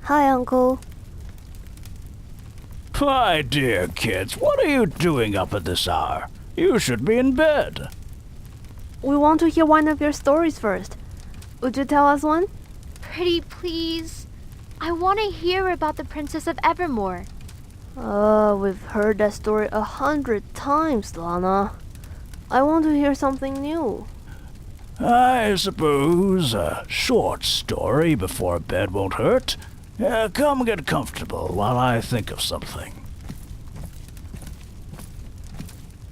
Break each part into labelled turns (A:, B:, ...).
A: Hi, Uncle.
B: My dear kids, what are you doing up at this hour? You should be in bed.
A: We want to hear one of your stories first. Would you tell us one?
C: Pretty please. I want to hear about the Princess of Evermore.
A: We've heard that story 100 times, Lana. I want to hear something new.
B: I suppose a short story before bed won't hurt. Come get comfortable while I think of something.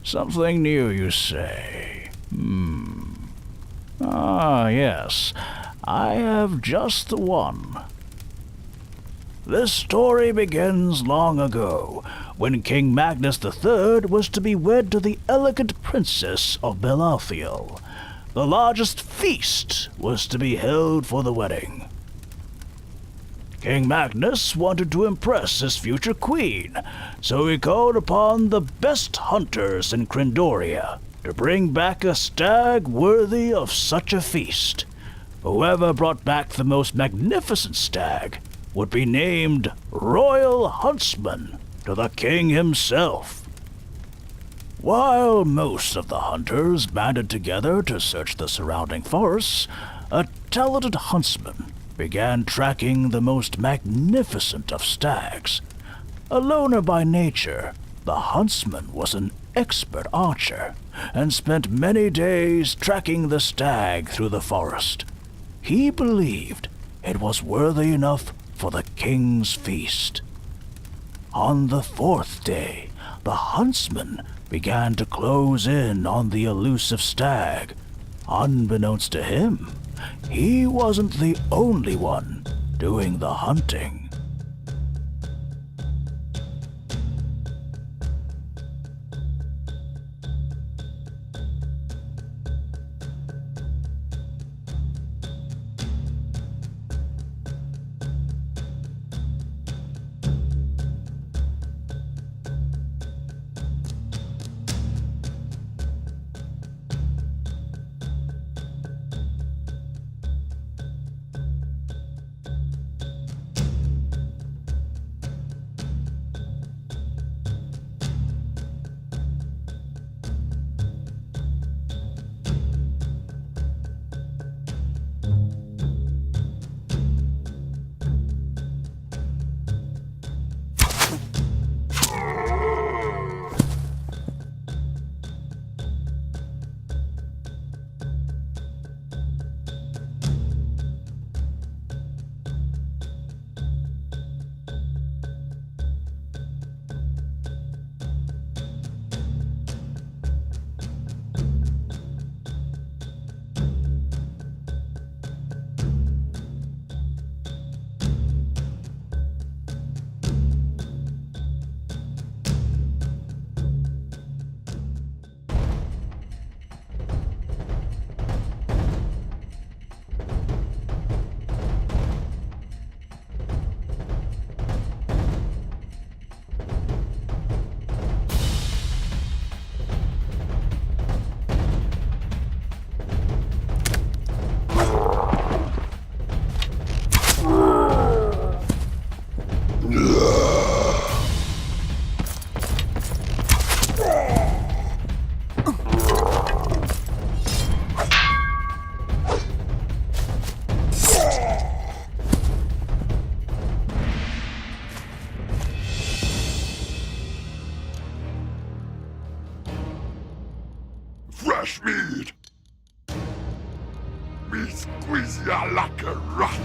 B: Something new, you say? Ah, yes. I have just the one. This story begins long ago, when King Magnus III was to be wed to the elegant princess of Belathiel. The largest feast was to be held for the wedding. King Magnus wanted to impress his future queen, so he called upon the best hunters in Crendoria to bring back a stag worthy of such a feast. Whoever brought back the most magnificent stag would be named Royal Huntsman to the king himself. While most of the hunters banded together to search the surrounding forests, a talented huntsman began tracking the most magnificent of stags. A loner by nature, the huntsman was an expert archer and spent many days tracking the stag through the forest. He believed it was worthy enough for the king's feast. On the fourth day, the huntsman began to close in on the elusive stag. Unbeknownst to him, he wasn't the only one doing the hunting.
D: Fresh meat! Me squeeze ya like a rat!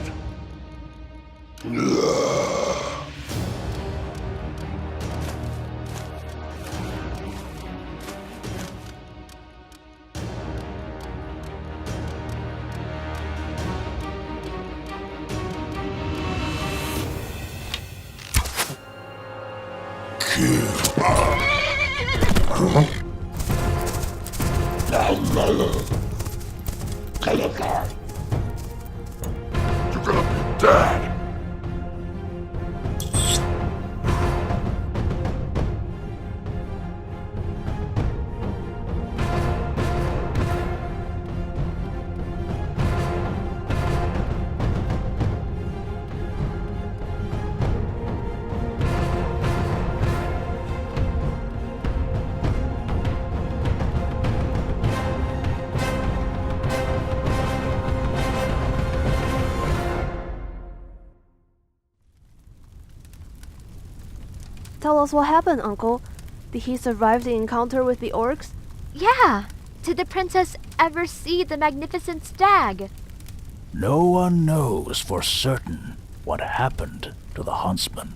D: You're gonna be dead!
A: tell us what happened, Uncle. Did he survive the encounter with the orcs?
C: Yeah! Did the princess ever see the magnificent stag?
B: No one knows for certain what happened to the Huntsman.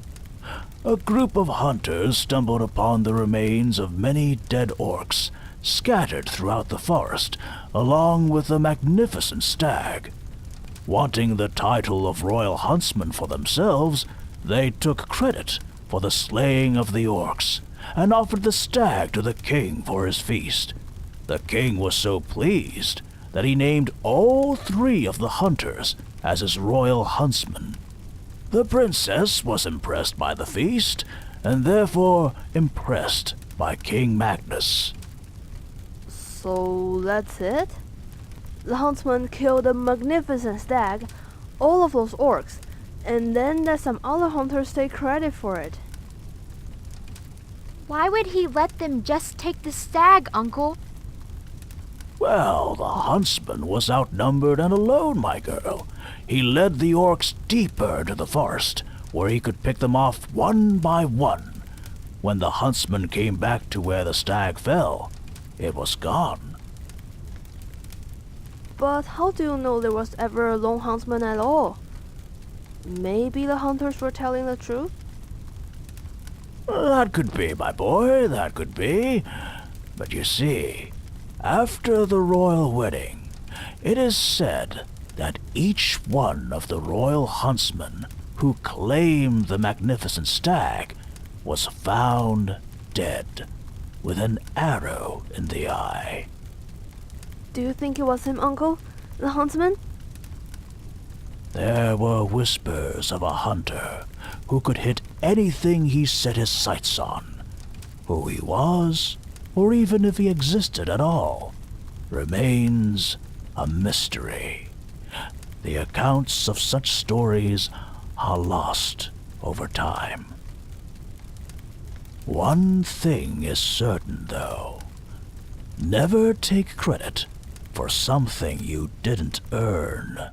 B: A group of hunters stumbled upon the remains of many dead orcs scattered throughout the forest, along with a magnificent stag. Wanting the title of Royal Huntsman for themselves, they took credit for the slaying of the orcs and offered the stag to the king for his feast. The king was so pleased that he named all 3 of the hunters as his royal huntsmen. The princess was impressed by the feast, and therefore impressed by King Magnus.
A: So that's it? The huntsman killed a magnificent stag, all of those orcs, and then let some other hunters take credit for it.
C: Why would he let them just take the stag, Uncle?
B: Well, the huntsman was outnumbered and alone, my girl. He led the orcs deeper into the forest, where he could pick them off one by one. When the huntsman came back to where the stag fell, it was gone.
A: But how do you know there was ever a lone huntsman at all? Maybe the hunters were telling the truth?
B: That could be, my boy, that could be. But you see, after the royal wedding, it is said that each one of the royal huntsmen who claimed the magnificent stag was found dead, with an arrow in the eye.
A: Do you think it was him, Uncle? The huntsman?
B: There were whispers of a hunter who could hit anything he set his sights on. Who he was, or even if he existed at all, remains a mystery. The accounts of such stories are lost over time. One thing is certain, though. Never take credit for something you didn't earn.